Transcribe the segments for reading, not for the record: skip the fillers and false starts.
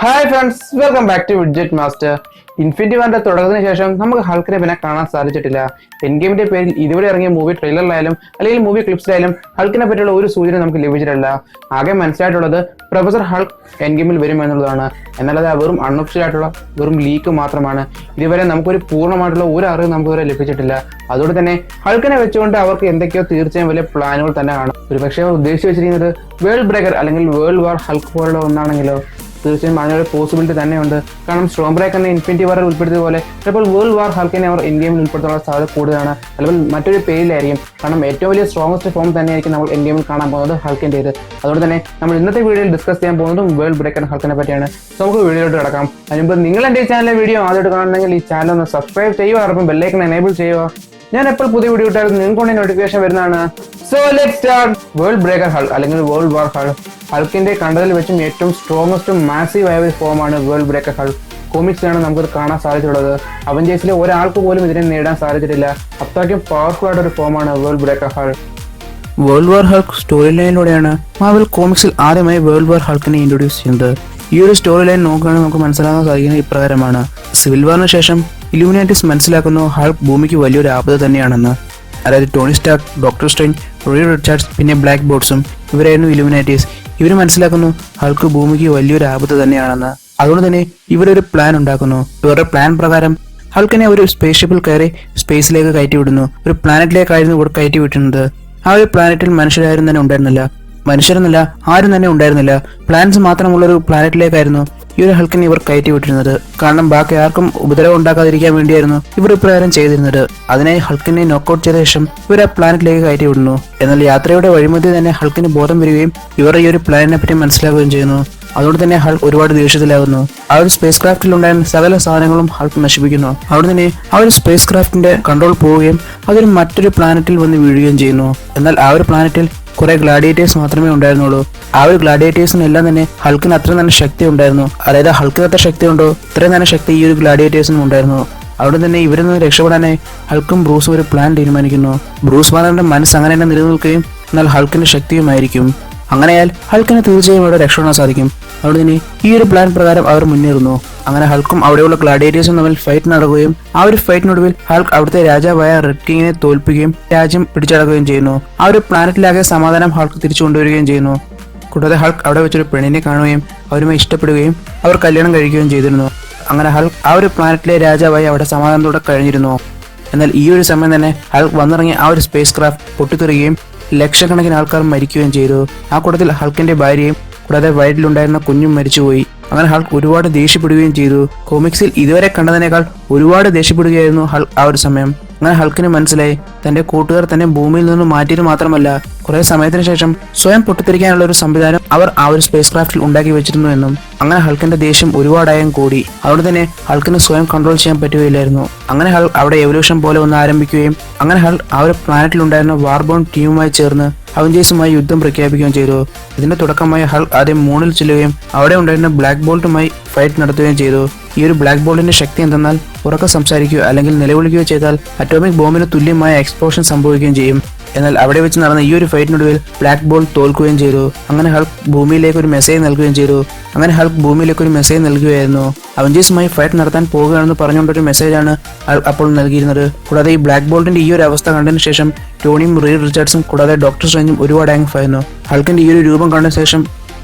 Hi friends, welcome back to widget master. Infinity വാറിന്റെ തുടക്കത്തിന് ശേഷം നമുക്ക് ഹൾക്കിനെ പിന്നെ കാണാൻ സാധിച്ചിട്ടില്ല. എൻ ഗെയിമിന്റെ പേരിൽ ഇതുവരെ ഇറങ്ങിയ മൂവി ട്രെയിലറിലായാലും അല്ലെങ്കിൽ മൂവി ക്ലിപ്സിലായാലും ഹൾക്കിനെ പറ്റിയുള്ള ഒരു സൂചന നമുക്ക് ലഭിച്ചിട്ടില്ല. ആകെ മനസ്സിലായിട്ടുള്ളത് പ്രൊഫസർ ഹൾക്ക് എൻ ഗെയിമിൽ വരും എന്നുള്ളതാണ്. എന്നാൽ അത് വെറും അൺഒഫീഷ്യൽ ആയിട്ടുള്ള വെറും ലീക്ക് മാത്രമാണ്. ഇതുവരെ നമുക്കൊരു പൂർണ്ണമായിട്ടുള്ള ഒരു അറിവ് നമുക്ക് ഇതുവരെ ലഭിച്ചിട്ടില്ല. അതുകൊണ്ട് തന്നെ ഹൾക്കിനെ വെച്ചുകൊണ്ട് അവർക്ക് എന്തൊക്കെയോ തീർച്ചയായും വലിയ പ്ലാനുകൾ തന്നെ കാണും. ഒരുപക്ഷെ അവർ ഉദ്ദേശിച്ച് വെച്ചിരിക്കുന്നത് വേൾഡ് ബ്രേക്കർ അല്ലെങ്കിൽ വേൾഡ് വാർ ഹൾക്ക് പോലുള്ള ഒന്നാണെങ്കിലോ തീർച്ചയായും അതിനൊരു പോസിബിലിറ്റി തന്നെയുണ്ട്. കാരണം സ്റ്റോം ബ്രേക്കറിനെ ഇൻഫിനിറ്റി വാറിൽ ഉൾപ്പെടുത്തിയ പോലെ ചിലപ്പോൾ വേൾഡ് വാർ ഹൾക്കിനെ അവർ എൻ ഗെയിമിൽ ഉൾപ്പെടുത്താനുള്ള സാധ്യത കൂടുതലാണ്. അല്ലെങ്കിൽ മറ്റൊരു പേരിലായിരിക്കും. കാരണം ഏറ്റവും വലിയ സ്ട്രോങ്ങസ്റ്റ് ഫോം തന്നെയായിരിക്കും നമ്മൾ എൻ ഗെയിമിൽ കാണാൻ പോകുന്നത് ഹൾക്കിൻ്റേത്. അതുകൊണ്ട് തന്നെ നമ്മൾ ഇന്നത്തെ വീഡിയോയിൽ ഡിസ്കസ് ചെയ്യാൻ പോകുന്നതും വേൾഡ് ബ്രേക്കർ ഹൾക്കിനെ പറ്റിയാണ്. നമുക്ക് വീഡിയോയിലോട്ട് കിടക്കാം. അതിനുമ്പോൾ നിങ്ങൾ എൻ്റെ ഈ ചാനലിലെ വീഡിയോ ആദ്യമായിട്ട് കാണണമെങ്കിൽ ഈ ചാനൽ ഒന്ന് സബ്സ്ക്രൈബ് ചെയ്യുക, അപ്പം ബെല്ലൈക്കൺ എനേബിൾ ചെയ്യുക. ഞാൻ എപ്പോൾ പുതിയ വീഡിയോ ഇട്ടാലും നിങ്ങൾക്ക് നോട്ടിഫിക്കേഷൻ വരുന്നതാണ്. So let's start. World breaker Hulk അല്ലെങ്കിൽ വേൾഡ് വാർ ഹൾക്ക് ഹൾക്കിന്റെ കണ്ടതിൽ വെച്ചും ഏറ്റവും സ്ട്രോങ്ങസ്റ്റും മാസീവ് ആയ ഒരു ഫോമാണ് വേൾഡ് ബ്രേക്കർ ഹൾക്ക്. കോമിക്സിലാണ് നമുക്കത് കാണാൻ സാധിച്ചിട്ടുള്ളത്. അവഞ്ചേഴ്സിലെ ഒരാൾക്ക് പോലും ഇതിനെ നേടാൻ സാധിച്ചിട്ടില്ല. അത്രയ്ക്കും പവർഫുൾ ആയിട്ട് ഒരു ഫോമാണ് world breaker hulk. World war hulk story ലൈനിലൂടെയാണ് മാർവൽ കോമിക്സിൽ ആദ്യമായി വേൾഡ് വാർ ഹൾക്കിനെ ഇൻട്രൊഡ്യൂസ് ചെയ്യുന്നത്. ഈ ഒരു സ്റ്റോറി ലൈൻ നോക്കുകയാണെങ്കിൽ നമുക്ക് മനസ്സിലാക്കാൻ സാധിക്കുന്നത് ഇപ്രകാരമാണ്. സിവിൽ വാറിന് ശേഷം ഇലുമിനാറ്റീസ് മനസ്സിലാക്കുന്നു ഹൾക്ക് ഭൂമിക്ക് വലിയൊരു ആപത്ത് തന്നെയാണെന്ന്. അതായത് Tony Stark, doctor Strange, Reed Richards പിന്നെ ബ്ലാക്ക് ബോട്ട്സും ഇവരായിരുന്നു ഇലുമിനാറ്റീസ്. ഇവർ മനസ്സിലാക്കുന്നു ഹൾക്ക് ഭൂമിക്ക് വലിയൊരു ആപത്ത് തന്നെയാണെന്ന്. അതുകൊണ്ട് തന്നെ ഇവരൊരു പ്ലാൻ ഉണ്ടാക്കുന്നു. ഇവരുടെ പ്ലാൻ പ്രകാരം ഹൾക്കിനെ ഒരു സ്പേസ് ഷിപ്പിൽ കയറി സ്പേസിലേക്ക് കയറ്റിവിടുന്നു. ഒരു പ്ലാനറ്റിലേക്കായിരുന്നു ഇവിടെ കയറ്റി വിട്ടുന്നത്. ആ ഒരു പ്ലാനറ്റിൽ മനുഷ്യരാരും തന്നെ ഉണ്ടായിരുന്നില്ല. മനുഷ്യരെന്നല്ല ആരും തന്നെ ഉണ്ടായിരുന്നില്ല. പ്ലാൻസ് മാത്രമുള്ളൊരു പ്ലാനറ്റിലേക്കായിരുന്നു ഈ ഒരു ഹൾക്കിനെ ഇവർ കയറ്റി വിട്ടിരുന്നത്. കാരണം ബാക്കി ആർക്കും ഉപദ്രവം ഉണ്ടാക്കാതിരിക്കാൻ വേണ്ടിയായിരുന്നു ഇവർ ഇപ്രകാരം ചെയ്തിരുന്നത്. അതിനായി ഹൾക്കിനെ നോക്കൌട്ട് ചെയ്ത ശേഷം ഇവർ ആ പ്ലാനറ്റിലേക്ക് കയറ്റി വിടുന്നു. എന്നാൽ യാത്രയുടെ വഴിമധ്യേ തന്നെ ഹൾക്കിന് ബോധം വരികയും ഇവർ ഈ ഒരു പ്ലാനിനെ പറ്റി മനസ്സിലാക്കുകയും ചെയ്യുന്നു. അതുകൊണ്ട് തന്നെ ഹൾക്ക് ഒരുപാട് ദേഷ്യത്തിലാകുന്നു. ആ ഒരു സ്പേസ് ക്രാഫ്റ്റിൽ ഉണ്ടായിരുന്ന സകല സാധനങ്ങളും ഹൾക്ക് നശിപ്പിക്കുന്നു. അവിടെ തന്നെ ആ ഒരു സ്പേസ് ക്രാഫ്റ്റിന്റെ കൺട്രോൾ പോവുകയും അതൊരു മറ്റൊരു പ്ലാനറ്റിൽ വന്ന് വീഴുകയും ചെയ്യുന്നു. എന്നാൽ ആ ഒരു പ്ലാനറ്റിൽ കുറെ ഗ്ലാഡിയേറ്റേഴ്സ് മാത്രമേ ഉണ്ടായിരുന്നുള്ളൂ. ആ ഒരു ഗ്ലാഡിയേറ്റേഴ്സിനെല്ലാം തന്നെ ഹൾക്കിന് അത്ര തന്നെ ശക്തി ഉണ്ടായിരുന്നു. അതായത് ഹൾക്കിന് എത്ര ശക്തി ഉണ്ടോ ഇത്രയും തന്നെ ശക്തി ഈ ഒരു ഗ്ലാഡിയേറ്റേഴ്സിനും ഉണ്ടായിരുന്നു. അവിടെ തന്നെ ഇവരിൽ നിന്ന് രക്ഷപ്പെടാനായി ഹൾക്കും ബ്രൂസും ഒരു പ്ലാൻ തീരുമാനിക്കുന്നു. ബ്രൂസ് ബാനറിന്റെ മനസ്സ് അങ്ങനെ തന്നെ നിലനിൽക്കുകയും എന്നാൽ ഹൾക്കിന്റെ ശക്തിയുമായിരിക്കും. അങ്ങനെയാൽ ഹൾക്കിന് തീർച്ചയായും അവിടെ രക്ഷപ്പെടാൻ സാധിക്കും. അതുകൊണ്ട് തന്നെ ഈ ഒരു പ്ലാൻ പ്രകാരം അവർ മുന്നേറുന്നു. അങ്ങനെ ഹൾക്കും അവിടെയുള്ള ഗ്ലാഡിയേറ്റേഴ്സും തമ്മിൽ ഫൈറ്റ് നടക്കുകയും ആ ഒരു ഫൈറ്റിനൊടുവിൽ ഹൾക്ക് അവിടുത്തെ രാജാവായ റെഡ് കിങ്ങിനെ തോൽപ്പിക്കുകയും രാജ്യം പിടിച്ചടക്കുകയും ചെയ്യുന്നു. ആ ഒരു പ്ലാനറ്റിലാകെ സമാധാനം ഹൾക്ക് തിരിച്ചു കൊണ്ടുവരികയും ചെയ്യുന്നു. കൂടാതെ ഹൾക്ക് അവിടെ വെച്ചൊരു പെണ്ണിനെ കാണുകയും അവരുമായി ഇഷ്ടപ്പെടുകയും അവർ കല്യാണം കഴിക്കുകയും ചെയ്തിരുന്നു. അങ്ങനെ ഹൾക്ക് ആ ഒരു പ്ലാനറ്റിലെ രാജാവായി അവിടെ സമാധാനത്തോടെ കഴിഞ്ഞിരുന്നു. എന്നാൽ ഈ ഒരു സമയം തന്നെ ഹൾക്ക് വന്നിറങ്ങി ആ ഒരു സ്പേസ് ക്രാഫ്റ്റ് പൊട്ടിത്തെറിയുകയും ലക്ഷക്കണക്കിന് ആൾക്കാർ മരിക്കുകയും ചെയ്തു. ആ കൂട്ടത്തിൽ ഹൾക്കിന്റെ ഭാര്യയും കൂടാതെ വയറ്റിലുണ്ടായിരുന്ന കുഞ്ഞും മരിച്ചുപോയി. അങ്ങനെ ഹൾക്ക് ഒരുപാട് ദേഷ്യപ്പെടുകയും ചെയ്തു. കോമിക്സിൽ ഇതുവരെ കണ്ടതിനേക്കാൾ ഒരുപാട് ദേഷ്യപ്പെടുകയായിരുന്നു ഹൾക്ക് ആ ഒരു സമയം. അങ്ങനെ ഹൾക്കിന് മനസ്സിലായി തന്റെ കൂട്ടുകാർ തന്നെ ഭൂമിയിൽ നിന്ന് മാറ്റിയത് മാത്രമല്ല കുറെ സമയത്തിന് ശേഷം സ്വയം പൊട്ടിത്തെറിക്കാനുള്ള ഒരു സംവിധാനം അവർ ആ ഒരു സ്പേസ് ക്രാഫ്റ്റിൽ ഉണ്ടാക്കി വെച്ചിരുന്നു എന്നും. അങ്ങനെ ഹൾക്കിന്റെ ദേഷ്യം ഒരുപാടായും കൂടി. അതുകൊണ്ട് തന്നെ ഹൾക്കിന് സ്വയം കൺട്രോൾ ചെയ്യാൻ പറ്റുകയില്ലായിരുന്നു. അങ്ങനെ ഹൾക്ക് അവിടെ എവല്യൂഷൻ പോലെ ഒന്ന് ആരംഭിക്കുകയും അങ്ങനെ ഹൾക്ക് ആ ഒരു പ്ലാനറ്റിൽ ഉണ്ടായിരുന്ന വാർബോൺ ടീമുമായി ചേർന്ന് അവഞ്ചേഴ്സുമായി യുദ്ധം പ്രഖ്യാപിക്കുകയും ചെയ്തു. ഇതിന്റെ തുടക്കമായി ഹൾക്ക് ആദ്യം മൂണിൽ ചെല്ലുകയും അവിടെ ഉണ്ടായിരുന്ന ബ്ലാക്ക് ബോൾട്ടുമായി ഫൈറ്റ് നടത്തുകയും ചെയ്തു. ഈ ഒരു ബ്ലാക്ക് ബോൾട്ടിന്റെ ശക്തി എന്തെന്നാൽ ഉറക്കെ സംസാരിക്കുകയോ അല്ലെങ്കിൽ നിലവിളിക്കുകയോ ചെയ്താൽ അറ്റോമിക് ബോംബിന് തുല്യമായ എക്സ്പ്ലോഷൻ സംഭവിക്കുകയും ചെയ്യും. എന്നാൽ അവിടെ വെച്ച് നടന്ന ഈ ഒരു ഫൈറ്റിനൊടുവിൽ ബ്ലാക്ക് ബോൾട്ട് തോൽക്കുകയും ചെയ്തു. അങ്ങനെ ഹൾക്ക് ഭൂമിയിലേക്ക് ഒരു മെസ്സേജ് നൽകുകയും ചെയ്തു. അങ്ങനെ ഹൾക്ക് ഭൂമിയിലേക്ക് ഒരു മെസ്സേജ് നൽകുകയായിരുന്നു. അവഞ്ചേഴ്സുമായി ഫൈറ്റ് നടത്താൻ പോകുകയാണെന്ന് പറഞ്ഞുകൊണ്ടൊരു മെസ്സേജാണ് ഹൾക്ക് അപ്പോൾ നൽകിയിരുന്നത്. കൂടാതെ ഈ ബ്ലാക്ക് ബോൾട്ടിന്റെ ഈ ഒരു അവസ്ഥ കണ്ടതിന് ശേഷം ടോണിയും റീഡ് റിച്ചാർഡ്സും കൂടാതെ ഡോക്ടർ സ്ട്രേഞ്ചും ഒരുപാട് ആയിരുന്നു. ഹൾക്കിന്റെ ഈ ഒരു രൂപം കണ്ടതിന് ശേഷം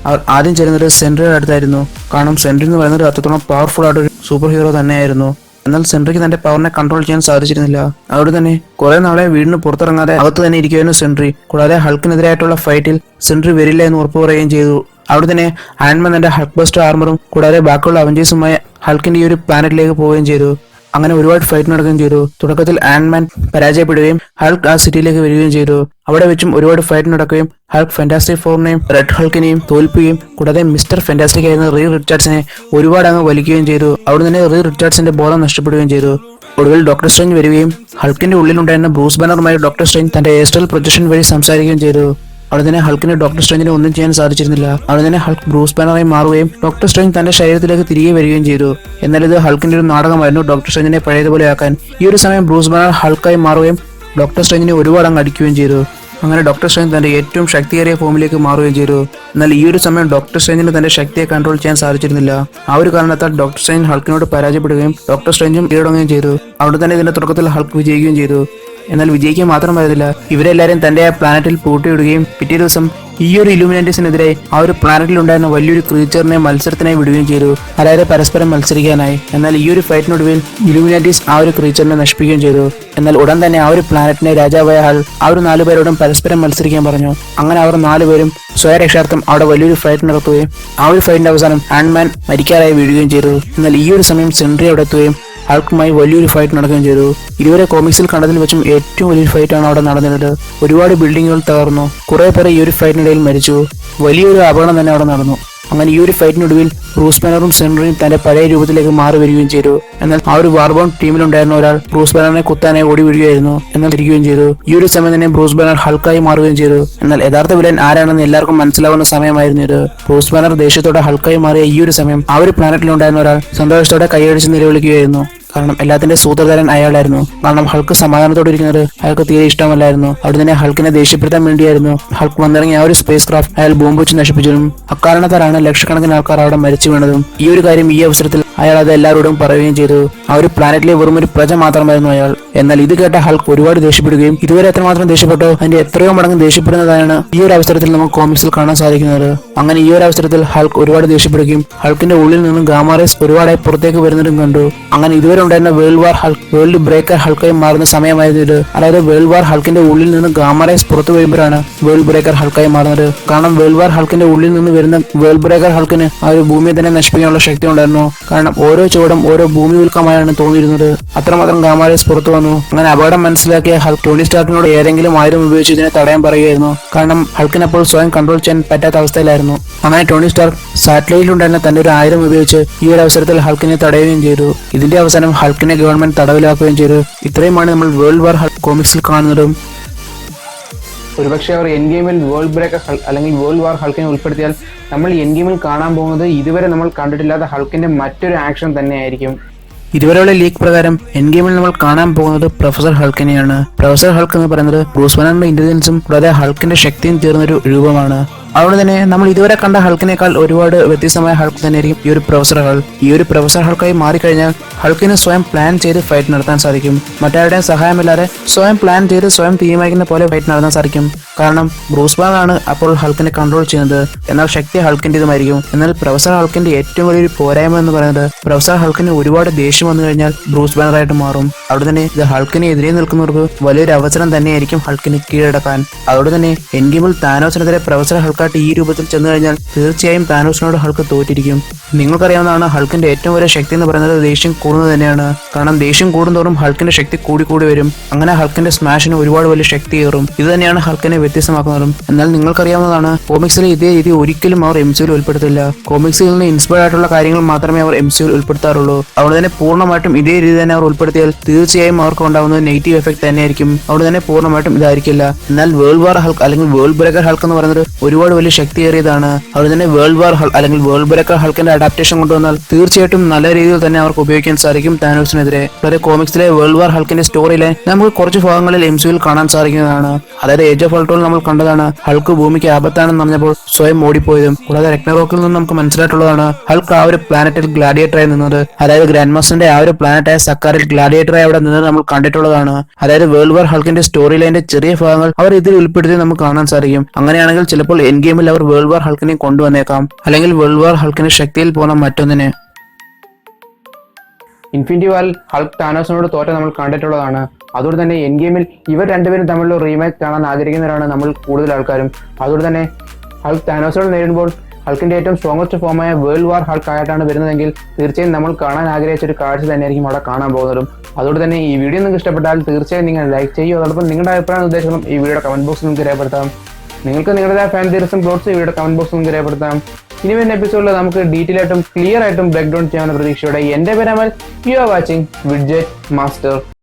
അവർ ആദ്യം ചേരുന്നത് സെൻട്രിയുടെ അടുത്തായിരുന്നു. കാരണം സെൻട്രി എന്ന് പറയുന്നത് അത്രത്തോളം പവർഫുൾ ആയിട്ടൊരു സൂപ്പർ ഹീറോ തന്നെയായിരുന്നു. എന്നാൽ സെൻട്രിക്ക് തന്റെ പവറിനെ കൺട്രോൾ ചെയ്യാൻ സാധിച്ചിരുന്നില്ല. അതുകൊണ്ട് തന്നെ കുറെ നാളെ വീടിന് പുറത്തിറങ്ങാതെ അകത്ത് തന്നെ ഇരിക്കുകയായിരുന്നു സെൻട്രി. കൂടാതെ ഹൾക്കിനെതിരായിട്ടുള്ള ഫൈറ്റിൽ സെൻട്രി വരില്ല എന്ന് ഉറപ്പു പറയുകയും ചെയ്തു. അവിടെ തന്നെ ആൻഡ്മാൻ തന്റെ ഹൾക്ക് ബസ്റ്റർ ആർമറും കൂടാതെ ബാക്കിയുള്ള അവഞ്ചേഴ്സുമായി ഹൾക്കിന്റെ ഈ ഒരു പ്ലാനറ്റിലേക്ക് പോവുകയും ചെയ്തു. അങ്ങനെ ഒരുപാട് ഫൈറ്റ് നടക്കുകയും ചെയ്തു. തുടക്കത്തിൽ ആൻഡ്മാൻ പരാജയപ്പെടുകയും ഹൾക്ക് ആ സിറ്റിയിലേക്ക് വരികയും ചെയ്തു. അവിടെ വെച്ചും ഒരുപാട് ഫൈറ്റ് നടക്കുകയും ഹൾക്ക് ഫാന്റാസ്റ്റിക് ഫോറിനെയും റെഡ് ഹൾക്കിനെയും തോൽപ്പിക്കുകയും കൂടാതെ മിസ്റ്റർ ഫാന്റാസ്റ്റിക് ആയിരുന്ന റീഡ് റിച്ചാർഡ്സിനെ ഒരുപാട് അങ്ങ് വലിക്കുകയും ചെയ്തു. അവിടെ തന്നെ റീഡ് റിച്ചാർഡ്സിന്റെ ബോധം നഷ്ടപ്പെടുകയും ചെയ്തു. ഒടുവിൽ ഡോക്ടർ സ്ട്രേഞ്ച് വരികയും ഹൾക്കിന്റെ ഉള്ളിലുണ്ടായിരുന്ന ബ്രൂസ് ബാനറുമായി ഡോക്ടർ സ്ട്രേഞ്ച് തന്റെ എയർസ്റ്റൽ പ്രൊജക്ഷൻ വഴി സംസാരിക്കുകയും ചെയ്തു. അവിടെ തന്നെ ഹൾക്കിന് ഡോക്ടർ സ്ട്രേഞ്ചിനെ ഒന്നും ചെയ്യാൻ സാധിച്ചിരുന്നില്ല. അവിടെ തന്നെ ഹൾക്ക് ബ്രൂസ് ബാനറായി മാറുകയും ഡോക്ടർ സ്ട്രേഞ്ച് തന്റെ ശരീരത്തിലേക്ക് തിരികെ വരികയും ചെയ്തു. എന്നാൽ ഇത് ഹൾക്കിന്റെ ഒരു നാടകമായിരുന്നു ഡോക്ടർ സ്ട്രേഞ്ചിനെ പഴയതുപോലെ ആക്കാൻ. ഈ ഒരു സമയം ബ്രൂസ് ബാനർ ഹൾക്കായി മാറുകയും ഡോക്ടർ സ്ട്രേഞ്ചിനെ ഒരുപാട് അങ്ങ് അടിക്കുകയും ചെയ്തു. അങ്ങനെ ഡോക്ടർ സ്ട്രേഞ്ച് തന്റെ ഏറ്റവും ശക്തിയേറിയ ഫോമിലേക്ക് മാറുകയും ചെയ്തു. എന്നാൽ ഈ ഒരു സമയം ഡോക്ടർ സ്ട്രേഞ്ചിന് തന്റെ ശക്തിയെ കൺട്രോൾ ചെയ്യാൻ സാധിച്ചിരുന്നില്ല. ആ ഒരു കാരണത്താൽ ഡോക്ടർ സ്ട്രേഞ്ച് ഹൾക്കിനോട് പരാജയപ്പെടുകയും ഡോക്ടർ സ്ട്രേഞ്ചും കീഴടങ്ങുകയും ചെയ്തു. അവിടെ തന്നെ ഇതിന്റെ തുടക്കത്തിൽ ഹൾക്ക് വിജയിക്കുകയും ചെയ്തു. എന്നാൽ വിജയിക്കാൻ മാത്രമായിരുന്നില്ല, ഇവരെല്ലാവരും തന്റെ ആ പ്ലാനറ്റിൽ പൂട്ടിയിടുകയും പിറ്റേ ദിവസം ഈ ഒരു ഇലുമിനാറ്റീസിനെതിരെ ആ ഒരു പ്ലാനറ്റിൽ ഉണ്ടായിരുന്ന വലിയൊരു ക്രീച്ചറിനെ മത്സരത്തിനായി വിടുകയും ചെയ്തു. അതായത് പരസ്പരം മത്സരിക്കാനായി. എന്നാൽ ഈ ഒരു ഫൈറ്റിനൊടുവിൽ ഇലുമിനാറ്റീസ് ആ ഒരു ക്രീച്ചറിനെ നശിപ്പിക്കുകയും ചെയ്തു. എന്നാൽ ഉടൻ തന്നെ ആ ഒരു പ്ലാനറ്റിനെ രാജാവായ ഹൾ ആ ഒരു 4 പേരോടും പരസ്പരം മത്സരിക്കാൻ പറഞ്ഞു. അങ്ങനെ അവർ 4 പേരും സ്വയരക്ഷാർത്ഥം അവിടെ വലിയൊരു ഫൈറ്റ് നടത്തുകയും ആ ഒരു ഫൈറ്റിന്റെ അവസാനം ആൻഡ്മാൻ മരിക്കാറായി വീഴുകയും ചെയ്തു. എന്നാൽ ഈ ഒരു സമയം സെൻട്രി അവിടെ എത്തുകയും ഹൾക്കുമായി വലിയൊരു ഫൈറ്റ് നടക്കുകയും ചെയ്തു. ഇതുവരെ കോമിക്സിൽ കണ്ടതിൽ വെച്ചും ഏറ്റവും വലിയൊരു ഫൈറ്റാണ് അവിടെ നടന്നത്. ഒരുപാട് ബിൽഡിങ്ങുകൾ തകർന്നു. കുറെ പേരെ ഈ ഒരു ഫൈറ്റിനിടയിൽ മരിച്ചു. വലിയൊരു അപകടം തന്നെ അവിടെ നടന്നു. അങ്ങനെ ഈ ഒരു ഫൈറ്റിനൊടുവിൽ ബ്രൂസ് ബാനറും സെൻട്രിയും തന്റെ പഴയ രൂപത്തിലേക്ക് മാറി വരികയും ചെയ്തു. എന്നാൽ ആ ഒരു വാർബോൺ ടീമിലുണ്ടായിരുന്ന ഒരാൾ ബ്രൂസ് ബാനറിനെ കുത്താനായി ഓടി വീഴുകയായിരുന്നു. എന്നാൽ തിരികുകയും ചെയ്തു. ഈ ഒരു സമയം തന്നെ ബ്രൂസ് ബാനർ ഹൾക്കായി മാറുകയും ചെയ്തു. എന്നാൽ യഥാർത്ഥ വില്ലൻ ആരാണെന്ന് എല്ലാവർക്കും മനസ്സിലാവുന്ന സമയമായിരുന്നു ഇത്. ബ്രൂസ് ബാനർ ദേഷ്യത്തോടെ ഹൾക്കായി മാറിയ ഈ ഒരു സമയം ആ ഒരു പ്ലാനറ്റിലുണ്ടായിരുന്ന ഒരാൾ സന്തോഷത്തോടെ കൈയടിച്ച് നിലവിളിക്കുകയായിരുന്നു. കാരണം എല്ലാത്തിന്റെ സൂത്രധാരൻ അയാളായിരുന്നു. കാരണം ഹൾക്ക് സമാധാനത്തോടെ ഇരിക്കുന്നത് അയാൾക്ക് തീരെ ഇഷ്ടമല്ലായിരുന്നു. അവിടെ തന്നെ ഹൾക്കിനെ ദേഷ്യപ്പെടുത്താൻ വേണ്ടിയായിരുന്നു ഹൾക്ക് വന്നിറങ്ങിയ ആ ഒരു സ്പേസ് ക്രാഫ്റ്റ് അയാൾ ബോംബ് വെച്ച് നശിപ്പിച്ചതും അക്കാരണത്താലാണ് ലക്ഷക്കണക്കിന് ആൾക്കാർ അവിടെ മരിച്ചു വീണതും. ഈ ഒരു കാര്യം ഈ അവസരത്തിൽ അയാൾ അത് എല്ലാവരോടും പറയുകയും ചെയ്തു. ആ ഒരു പ്ലാനറ്റിലെ വെറും ഒരു പ്രജ മാത്രമായിരുന്നു അയാൾ. എന്നാൽ ഇത് കേട്ട ഹൾക്ക് ഒരുപാട് ദേഷ്യപ്പെടുകയും ഇതുവരെ എത്രമാത്രം ദേഷ്യപ്പെട്ടോ അതിന്റെ എത്രയോ മടങ്ങ് ദേഷ്യപ്പെടുന്നതാണ് ഈ ഒരു അവസരത്തിൽ നമുക്ക് കോമിക്സിൽ കാണാൻ സാധിക്കുന്നത്. അങ്ങനെ ഈ ഒരു അവസരത്തിൽ ഹൾക്ക് ഒരുപാട് ദേഷ്യപ്പെടുകയും ഹൾക്കിന്റെ ഉള്ളിൽ നിന്നും ഗാമാറേസ് ഒരുപാടായി പുറത്തേക്ക് വരുന്നതും കണ്ടു. അങ്ങനെ ഇതുവരെ ഉണ്ടായിരുന്ന world war Hulk world breaker ഹൾക്കായി മാറുന്ന സമയമായിരുന്നു ഇത്. അതായത് വേൾഡ് വാർ ഹൾക്കിന്റെ ഉള്ളിൽ നിന്ന് ഗാമാറേസ് പുറത്തു വരുമ്പോഴാണ് വേൾഡ് ബ്രേക്കർ ഹൾക്കായി മാറുന്നത്. കാരണം വേൾഡ് വാർ ഹൾക്കിന്റെ ഉള്ളിൽ നിന്ന് വരുന്ന വേൾഡ് ബ്രേക്കർ ഹൾക്കിന് ആ ഒരു ഭൂമിയെ തന്നെ നശിപ്പിക്കാനുള്ള ശക്തി ഉണ്ടായിരുന്നു. കാരണം ഓരോ ചുവടും ഓരോ ഭൂമി ഉൽക്കമായാണ് തോന്നിയിരുന്നത്. അത്രമാത്രം ഗാമാറേസ് പുറത്തു വന്നു. അങ്ങനെ അപകടം മനസ്സിലാക്കിയ ഹൾക്ക് ടോണി സ്റ്റാർക്കിനോട് ഏതെങ്കിലും ആയുധം ഉപയോഗിച്ച് ഇതിനെ തടയാൻ പറയുകയായിരുന്നു. കാരണം ഹൾക്കിനപ്പോൾ സ്വയം കൺട്രോൾ ചെയ്യാൻ പറ്റാത്ത അവസ്ഥയിലായിരുന്നു. അങ്ങനെ ടോണി സ്റ്റാർക്ക് സാറ്റലൈറ്റിലുണ്ടായിരുന്ന തന്റെ ഒരു ആയുധം ഉപയോഗിച്ച് ഈ ഒരു അവസരത്തിൽ ഹൾക്കിനെ തടയുകയും ചെയ്തു. ഇതിന്റെ അവസാനം ഹൾക്കിനെ ഗവൺമെന്റ് തടവിലാക്കുകയും ചെയ്തു. ഇത്രയുമാണ് നമ്മൾ വേൾഡ് വാർ ഹൾക്ക് കോമിക്സിൽ കാണുന്നതും. ഒരുപക്ഷെ അവർ എൻ ഗെയിമിൽ വേൾഡ് ബ്രേക്കർ അല്ലെങ്കിൽ വേൾഡ് വാർ ഹൾക്കിനെ ഉൾപ്പെടുത്തിയാൽ നമ്മൾ എൻ ഗെയിമിൽ കാണാൻ പോകുന്നത് ഇതുവരെ നമ്മൾ കണ്ടിട്ടില്ലാത്ത ഹൾക്കിന്റെ മറ്റൊരു ആക്ഷൻ തന്നെയായിരിക്കും. ഇതുവരെയുള്ള ലീക്ക് പ്രകാരം എൻ ഗെയിമിൽ നമ്മൾ കാണാൻ പോകുന്നത് പ്രൊഫസർ ഹൾക്കിനെയാണ്. പ്രൊഫസർ ഹൾക്ക് എന്ന് പറയുന്നത് ബ്രൂസ് ബാനറിന്റെ ഇന്റലിജൻസും കൂടാതെ ഹൾക്കിന്റെ ശക്തിയും ചേർന്നൊരു രൂപമാണ്. അതുകൊണ്ട് തന്നെ നമ്മൾ ഇതുവരെ കണ്ട ഹൾക്കിനേക്കാൾ ഒരുപാട് വ്യത്യസ്തമായ ഹൾക്ക് തന്നെയായിരിക്കും ഈ ഒരു പ്രൊഫസർ ഹൾ. ഈ ഒരു പ്രൊഫസർ ഹൾക്കായി മാറിക്കഴിഞ്ഞാൽ ഹൾക്കിന് സ്വയം പ്ലാൻ ചെയ്ത് ഫൈറ്റ് നടത്താൻ സാധിക്കും. മറ്റാരുടെയും സഹായമില്ലാതെ സ്വയം പ്ലാൻ ചെയ്ത് സ്വയം തീരുമാനിക്കുന്ന പോലെ ഫൈറ്റ് നടത്താൻ സാധിക്കും. കാരണം ബ്രൂസ് ബാനറാണ് അപ്പോൾ ഹൾക്കിനെ കൺട്രോൾ ചെയ്യുന്നത്. എന്നാൽ ശക്തി ഹൾക്കിൻ്റെതുമായിരിക്കും. എന്നാൽ പ്രൊഫസർ ഹൾക്കിന്റെ ഏറ്റവും വലിയൊരു പോരായ്മ എന്ന് പറയുന്നത് പ്രൊഫസർ ഹൾക്കിന് ഒരുപാട് ദേഷ്യം വന്നു കഴിഞ്ഞാൽ ബ്രൂസ് ബാനറായിട്ട് മാറും. അവിടെ തന്നെ ഇത് ഹൾക്കിനെ എതിരെ നിൽക്കുന്നവർക്ക് വലിയൊരു അവസരം തന്നെയായിരിക്കും ഹൾക്കിനെ കീഴടക്കാൻ. അതുകൊണ്ട് തന്നെ എൻ ഗെയിമിൽ താനോസിനെതിരെ പ്രൊഫസർ ഹൾക്കായിട്ട് ഈ രൂപത്തിൽ ചെന്നു കഴിഞ്ഞാൽ തീർച്ചയായും താനോസിനോട് ഹൾക്ക് തോറ്റിരിക്കും. നിങ്ങൾക്കറിയാവുന്നതാണ് ഹൾക്കിന്റെ ഏറ്റവും വലിയ ശക്തി എന്ന് പറയുന്നത് ദേഷ്യം കൂടുന്നത് തന്നെയാണ്. കാരണം ദേഷ്യം കൂടുന്തോറും ഹൾക്കിന്റെ ശക്തി കൂടി വരും. അങ്ങനെ ഹൾക്കിന്റെ സ്മാഷിന് ഒരുപാട് വലിയ ശക്തി കയറും. ഇത് തന്നെയാണ് ഹൾക്കിനെ വ്യത്യസ്തമാക്കുന്നതും. എന്നാൽ നിങ്ങൾക്കറിയാവുന്നതാണ് കോമിക്സിലെ ഇതേ രീതി ഒരിക്കലും അവർ MCUവിൽ ഉൾപ്പെടുത്തില്ല. കോമിക്സിൽ നിന്ന് ഇൻസ്പയർ ആയിട്ടുള്ള കാര്യങ്ങൾ മാത്രമേ അവർ MCUവിൽ ഉൾപ്പെടുത്താറുള്ളൂ. അതുകൊണ്ട് തന്നെ പൂർണ്ണമായിട്ടും ഇതേ രീതി തന്നെ അവർ ഉൾപ്പെടുത്തിയാൽ തീർച്ചയായും അവർക്ക് ഉണ്ടാകുന്നത് നെഗറ്റീവ് എഫക്ട് തന്നെയായിരിക്കും. അതുകൊണ്ട് തന്നെ പൂർണ്ണമായിട്ടും ഇതായിരിക്കില്ല. എന്നാൽ വേൾഡ് വാർ ഹൾക്ക് അല്ലെങ്കിൽ വേൾഡ് ബ്രേക്കർ ഹൾക്ക് എന്ന് പറയുന്നത് ഒരുപാട് വലിയ ശക്തിയേറിയതാണ്. അതുകൊണ്ട് തന്നെ വേൾഡ് വാർ ഹൾ അല്ലെങ്കിൽ വേൾഡ് ബ്രേക്കർ ഹൾക്കിന്റെ അഡാപ്റ്റേഷൻ കൊണ്ടുവന്നാൽ തീർച്ചയായിട്ടും നല്ല രീതിയിൽ തന്നെ അവർക്ക് ഉപയോഗിക്കാൻ സാധിക്കും താനോസിനെതിരെ. അതായത് കോമിക്സിലെ വേൾഡ് വാർ ഹൾക്കിന്റെ സ്റ്റോറി ലൈൻ നമുക്ക് കുറച്ച് ഭാഗങ്ങളിൽ MCUവിൽ കാണാൻ സാധിക്കുന്നതാണ്. അതായത് ഏജ് ഓഫ് അൾട്രോണിൽ നമ്മൾ കണ്ടതാണ് ഹൾക്ക് ഭൂമിക്ക് ആപത്താണെന്ന് പറഞ്ഞപ്പോൾ സ്വയം ഓടിപ്പോയതും. കൂടാതെ റഗ്നറോക്കിൽ നിന്ന് നമുക്ക് മനസ്സിലായിട്ടുള്ളതാണ് ഹൾക്ക് ആ ഒരു പ്ലാനറ്റിൽ ഗ്ലാഡിയേറ്ററായി നിന്നത്. അതായത് ഗ്രാൻഡ് മാസ്റ്ററിന്റെ ആ ഒരു പ്ലാനറ്റായ സക്കാറിൽ ഗ്ലാഡിയേറ്ററായി അവിടെ നിന്നത് നമ്മൾ കണ്ടിട്ടുള്ളതാണ്. അതായത് വേൾഡ് വാർ ഹൾക്കിന്റെ സ്റ്റോറി ലൈന്റെ ചെറിയ ഭാഗങ്ങൾ അവർ ഇതിൽ ഉൾപ്പെടുത്തി നമുക്ക് കാണാൻ സാധിക്കും. അങ്ങനെയാണെങ്കിൽ ചിലപ്പോൾ എൻ ഗെയിമിൽ അവർ വേൾഡ് വാർ ഹൾക്കിനെ കൊണ്ടുവന്നേക്കാം. അല്ലെങ്കിൽ വേൾഡ് വാർ ഹൾക്കിന് ശക്തിയിൽ പോകുന്ന മറ്റൊന്നിനെ. ഇൻഫിനിറ്റി വാറിൽ ഹൾക്ക് താനോസിനോട് തോറ്റ നമ്മൾ കണ്ടിട്ടുള്ളതാണ്. അതുകൊണ്ട് തന്നെ എൻ ഗെയിമിൽ ഇവർ രണ്ടുപേരും തമ്മിലുള്ള റീമേക്ക് കാണാൻ ആഗ്രഹിക്കുന്നവരാണ് നമ്മൾ കൂടുതൽ ആൾക്കാരും. അതുകൊണ്ട് തന്നെ ഹൾക്ക് താനോസിനോട് നേരിടുമ്പോൾ ഹൾക്കിന്റെ ഏറ്റവും സ്ട്രോങ്ങസ്റ്റ് ഫോമായ വേൾഡ് വാർ ഹൾക്ക് ആയിട്ടാണ് വരുന്നതെങ്കിൽ തീർച്ചയായും നമ്മൾ കാണാൻ ആഗ്രഹിച്ച ഒരു കാഴ്ച തന്നെയായിരിക്കും അവിടെ കാണാൻ പോകുന്നതും. അതുകൊണ്ട് തന്നെ ഈ വീഡിയോ നിങ്ങൾക്ക് ഇഷ്ടപ്പെട്ടാൽ തീർച്ചയായും നിങ്ങൾ ലൈക്ക് ചെയ്യുക. അതോടൊപ്പം നിങ്ങളുടെ അഭിപ്രായ നിർദ്ദേശങ്ങളും ഈ വീഡിയോയുടെ കമന്റ് ബോക്സിൽ നിങ്ങൾക്ക് രേഖപ്പെടുത്താം. നിങ്ങൾക്ക് നിങ്ങളുടേതായ ഫാൻ തിയറീസും പ്ലോട്ട്സും ഈ വീഡിയോയുടെ കമന്റ് ബോക്സിൽ നിങ്ങൾക്ക് രേഖപ്പെടുത്താം. ഇനി വരുന്ന എപ്പിസോഡിൽ നമുക്ക് ഡീറ്റെയിൽ ആയിട്ടും ക്ലിയർ ആയിട്ടും ബ്രേക്ക് ഡൗൺ ചെയ്യാവുന്ന പ്രതീക്ഷയോടെ എന്റെ പേര് Amal. You are watching widget master.